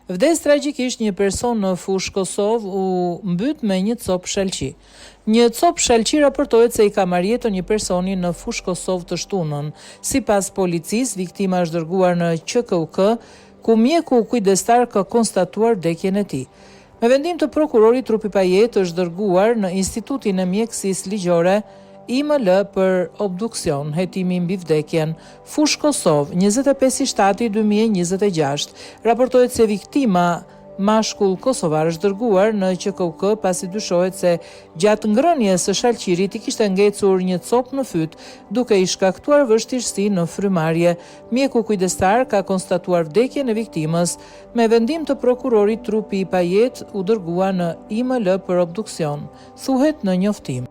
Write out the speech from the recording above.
Vdes tragjikisht një person në fushë Kosovë u mbyt me një copë shalqi. Një copë shalqi raportohet se i ka marrjetur një personi në fushë Kosovë të Shtunën. Sipas policisë, viktima është dërguar në QKUK, ku mjeku kujdestar ka konstatuar vdekjen e tij. Me vendim të prokurorit, trupi pa jetë është dërguar në Institutin e Mjekësisë Ligjore IML për obduksion. Hetimi mbi vdekjen. Fushë Kosovë, 25/7/2026. Raportohet se viktima mashkull kosovar është dërguar në QKUK pasi dyshohet se gjatë ngrënies së shalqirit i kishte ngecur një copë në fyt, duke i shkaktuar vështirësi në frymarrje. Mjeku kujdestar ka konstatuar vdekjen e viktimës. Me vendim të prokurorit, trupi i pajet u dërgua në IML për obduksion, thuhet në njoftim.